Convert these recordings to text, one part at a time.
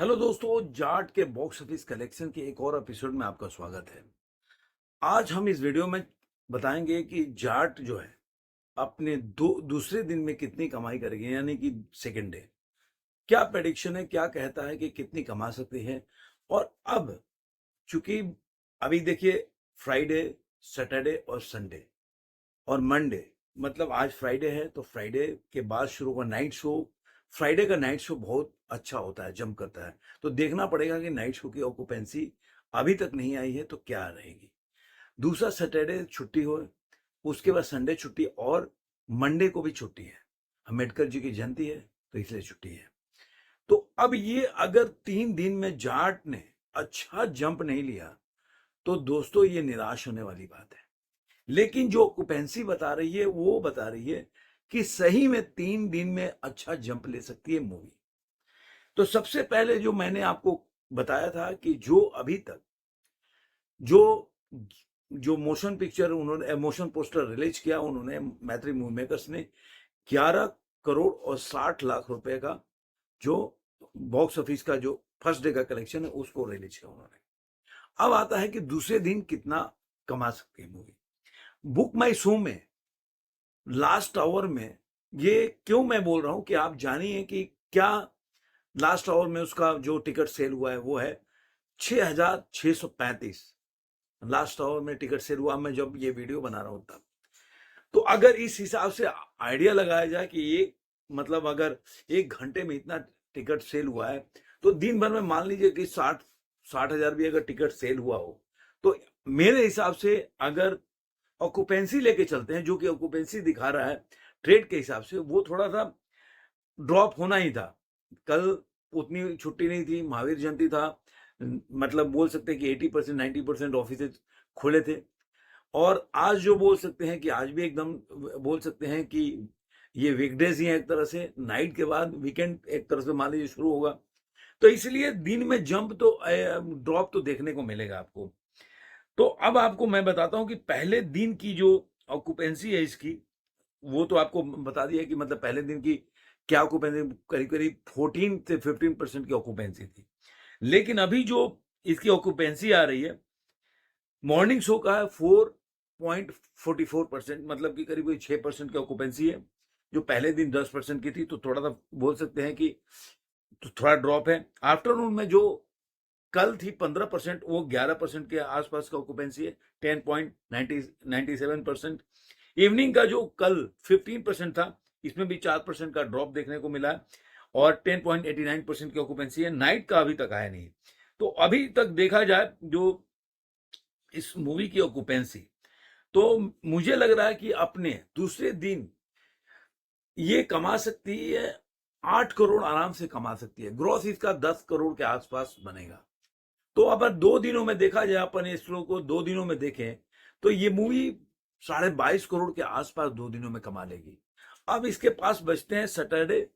Hello दोस्तों, जाट के box office collection के एक और एपिसोड में आपका स्वागत है। आज हम इस वीडियो में बताएंगे कि जाट जो है अपने दूसरे दिन में कितनी कमाई करेगी, यानी कि सेकेंड डे। क्या प्रेडिक्शन है, क्या कहता है कि कितनी कमा सकती है। और अब चूंकि अभी देखिए, फ्राइडे, सैटरडे और संडे और मंडे, मतलब आज फ्राइडे है तो फ्राइडे के बाद शुरू होगा नाइट शो। फ्राइडे का नाइट शो बहुत अच्छा होता है, जम करता है। तो देखना पड़ेगा कि नाइट शो की ऑक्यूपेंसी अभी तक नहीं आई है तो क्या रहेगी। दूसरा, सैटरडे छुट्टी हो, उसके बाद संडे छुट्टी और मंडे को भी छुट्टी है। अम्बेडकर जी की जयंती है तो इसलिए छुट्टी है। तो अब ये अगर 3 दिन में जाट ने अच्छा जंप नहीं लिया तो दोस्तों ये निराश होने वाली बात है। लेकिन जो ऑक्यूपेंसी बता रही है वो बता रही है कि सही में 3 दिन में अच्छा जंप ले सकती है मूवी। तो सबसे पहले जो मैंने आपको बताया था कि जो अभी तक जो जो मोशन पिक्चर उन्होंने मोशन पोस्टर रिलीज किया, उन्होंने मैत्री मूवी मेकर्स ने 11 करोड़ और 60 लाख रुपए का जो बॉक्स ऑफिस का जो फर्स्ट डे का कलेक्शन है उसको रिलीज किया उन्होंने। अब आता है कि दूसरे दिन कितना कमा सकती है मूवी। बुक माई शो में लास्ट आवर में, ये क्यों मैं बोल रहा हूं कि आप जानिए कि क्या लास्ट आवर में उसका जो टिकट सेल हुआ है वो है 6,635। लास्ट आवर में टिकट सेल हुआ, मैं जब ये वीडियो बना रहा हूं तब। तो अगर इस हिसाब से आइडिया लगाया जाए कि ये मतलब अगर 1 घंटे में इतना टिकट सेल हुआ है तो दिन भर में मान लीजिए कि 60,000 भी अगर टिकट सेल हुआ हो, तो मेरे हिसाब से अगर ऑक्यूपेंसी लेके चलते हैं, जो कि ऑक्यूपेंसी दिखा रहा है ट्रेड के हिसाब से, वो थोड़ा सा ड्रॉप होना ही था। कल उतनी छुट्टी नहीं थी, महावीर जयंती था, मतलब बोल सकते हैं कि 80% 90% ऑफिस खुले थे। और आज जो बोल सकते हैं कि आज भी एकदम बोल सकते हैं कि ये वीकडेज ही है, एक तरह से नाइट के बाद वीकेंड एक तरह से मान लीजिए शुरू होगा। तो इसलिए दिन में जंप तो ड्रॉप तो देखने को मिलेगा आपको। तो अब आपको मैं बताता हूं कि पहले दिन की जो ऑक्यूपेंसी है इसकी, वो तो आपको बता दिया कि मतलब पहले दिन की क्या ऑक्यूपेंसी, करीब करीब 14 से 15% की ऑक्यूपेंसी थी। लेकिन अभी जो इसकी ऑक्यूपेंसी आ रही है, मॉर्निंग शो का है 4.44%, मतलब कि करीब 6% की ऑक्यूपेंसी है। जो पहले दिन 10% की थी, तो थोड़ा सा बोल सकते हैं कि तो थोड़ा ड्रॉप है। आफ्टरनून में जो कल थी 15%, वो 11% के आसपास का ऑक्यूपेंसी है, 10.97%। इवनिंग का जो कल 15% था, इसमें भी 4% का ड्रॉप देखने को मिला है और 10.89% की ऑक्यूपेंसी है। नाइट का अभी तक आया नहीं। तो अभी तक देखा जाए जो इस मूवी की ऑक्यूपेंसी, तो मुझे लग रहा है कि अपने दूसरे दिन ये कमा सकती है 8 करोड़, आराम से कमा सकती है। ग्रॉस इसका 10 करोड़ के आसपास बनेगा। तो अगर 2 दिनों में देखा जाए, अपन इस शो को 2 दिनों में देखें, तो ये मूवी 22.5 करोड़ के आसपास 2 दिनों में कमा लेगी। अब इसके पास बचते हैं सैटरडे,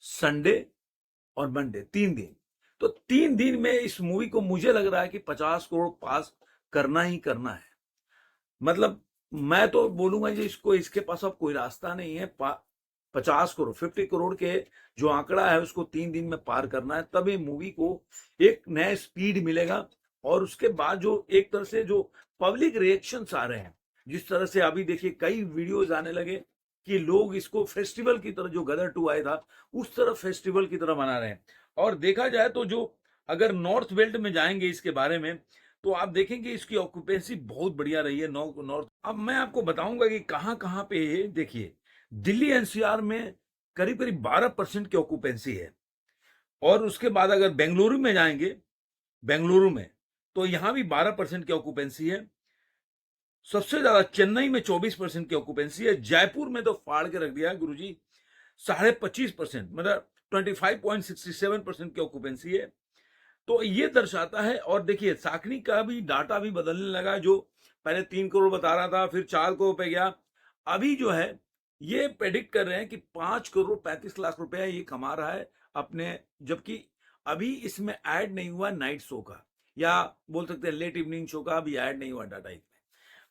संडे और मंडे, 3 दिन। तो 3 दिन में इस मूवी को मुझे लग रहा है कि 50 करोड़ पास करना ही करना है। मतलब मैं तो बोलूंगा जी, इसको इसके पास अब कोई रास्ता नहीं है। 50 करोड़, 50 करोड़ के जो आंकड़ा है उसको 3 दिन में पार करना है, तब ये मूवी को एक नया स्पीड मिलेगा। और उसके बाद जो एक तरह से जो पब्लिक रिएक्शंस आ रहे हैं, जिस तरह से अभी देखिए कई वीडियोज आने लगे कि लोग इसको फेस्टिवल की तरह, जो गदर 2 आया था उस तरह फेस्टिवल की तरह मना रहे हैं। और देखा जाए तो जो अगर नॉर्थ बेल्ट में जाएंगे इसके बारे में, तो आप देखेंगे इसकी ऑक्यूपेंसी बहुत बढ़िया रही है नॉर्थ। अब मैं आपको बताऊंगा कि कहां कहां पे है। देखिए, दिल्ली एनसीआर में करीब करीब 12% की ऑक्यूपेंसी है। और उसके बाद अगर बेंगलुरु में जाएंगे, बेंगलुरु में, तो यहां भी 12% की ऑक्यूपेंसी है। सबसे ज्यादा चेन्नई में 24% की ऑक्यूपेंसी है। जयपुर में तो फाड़ के रख दिया है गुरुजी, 25.5%, मतलब 25.67% की ऑक्यूपेंसी है। तो ये दर्शाता है। और देखिए, साकनी का भी डाटा भी बदलने लगा, जो पहले 3 करोड़ बता रहा था, फिर 4 करोड़ पे गया। अभी जो है ये प्रेडिक्ट कर रहे हैं कि 5 करोड़ 35 लाख रुपया ये कमा रहा है अपने, जबकि अभी इसमें ऐड नहीं हुआ नाइट शो का, या बोल सकते हैं लेट इवनिंग शो का, अभी ऐड नहीं हुआ डाटा इसमें।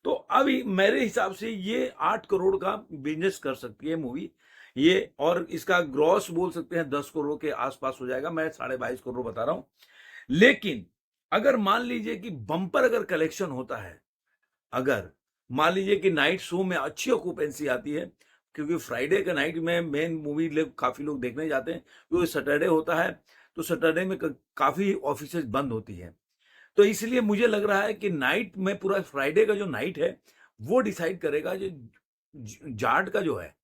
तो अभी मेरे हिसाब से ये 8 करोड़ का बिजनेस कर सकती है मूवी। ये, और इसका ग्रॉस बोल सकते हैं 10 करोड़ के आसपास हो जाएगा, मैं 22.5 करोड़ बता रहा हूं। लेकिन अगर मान लीजिए कि बम्पर अगर कलेक्शन होता है, अगर मान लीजिए कि नाइट शो में अच्छी ऑक्यूपेंसी आती है, क्योंकि फ्राइडे का नाइट में मेन मूवी काफी लोग देखने जाते हैं, क्योंकि सैटरडे होता है, तो सैटरडे में काफी ऑफिसेज बंद होती है। तो इसलिए मुझे लग रहा है कि नाइट में पूरा फ्राइडे का जो नाइट है वो डिसाइड करेगा जो जाट का जो है,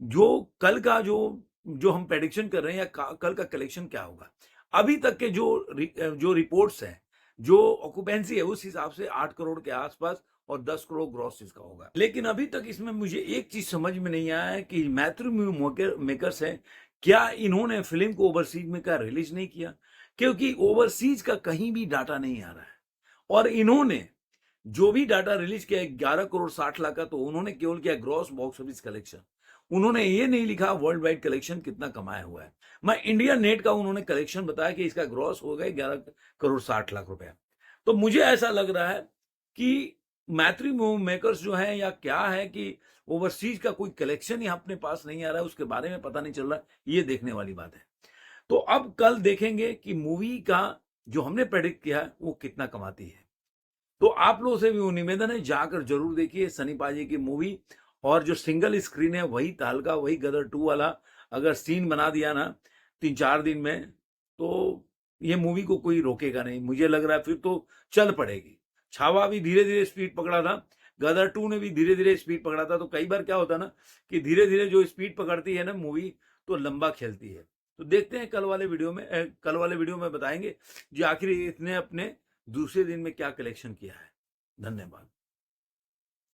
जो कल का जो हम प्रेडिक्शन कर रहे हैं, या कल का कलेक्शन क्या होगा। अभी तक के जो रिपोर्ट्स हैं, जो ऑक्यूपेंसी है, उस हिसाब से 8 करोड़ के आसपास और 10 करोड़ ग्रॉस इसका होगा। लेकिन अभी तक इसमें मुझे एक चीज समझ में नहीं आया है कि मैथ्यू मेकर्स हैं, क्या इन्होंने फिल्म को ओवरसीज में क्या रिलीज नहीं किया, क्योंकि ओवरसीज का कहीं भी डाटा नहीं आ रहा है। और इन्होंने जो भी डाटा रिलीज किया 11 करोड़ 60 लाख का, तो उन्होंने केवल किया ग्रॉस बॉक्स ऑफिस कलेक्शन। उन्होंने ये नहीं लिखा वर्ल्ड वाइड कलेक्शन कितना कमाया हुआ है। मैं इंडिया नेट का उन्होंने कलेक्शन बताया कि इसका ग्रॉस हो गया 11 करोड़ 60 लाख रुपए। तो मुझे ऐसा लग रहा है कि मैथ्यू मेकर्स जो है, या क्या है कि ओवरसीज का कोई कलेक्शन ही अपने पास नहीं आ रहा है, उसके बारे में पता नहीं चल रहा, ये देखने वाली बात है। तो अब कल देखेंगे कि मूवी का जो हमने प्रेडिक्ट किया है वो कितना कमाती है। तो आप लोगों से भी वो निवेदन है, जाकर जरूर देखिए सनी पाजी की मूवी। और जो सिंगल स्क्रीन है वही तहलका, वही गदर 2 वाला अगर सीन बना दिया ना 3-4 दिन में, तो ये मूवी को कोई रोकेगा नहीं। मुझे लग रहा है फिर तो चल पड़ेगी। छावा भी धीरे धीरे स्पीड पकड़ा था, गदर 2 ने भी धीरे धीरे स्पीड पकड़ा था। तो कई बार क्या होता है ना कि धीरे धीरे जो स्पीड पकड़ती है ना मूवी, तो लंबा खेलती है। तो देखते हैं कल वाले वीडियो में बताएंगे जो आखिर इसने अपने दूसरे दिन में क्या कलेक्शन किया है। धन्यवाद।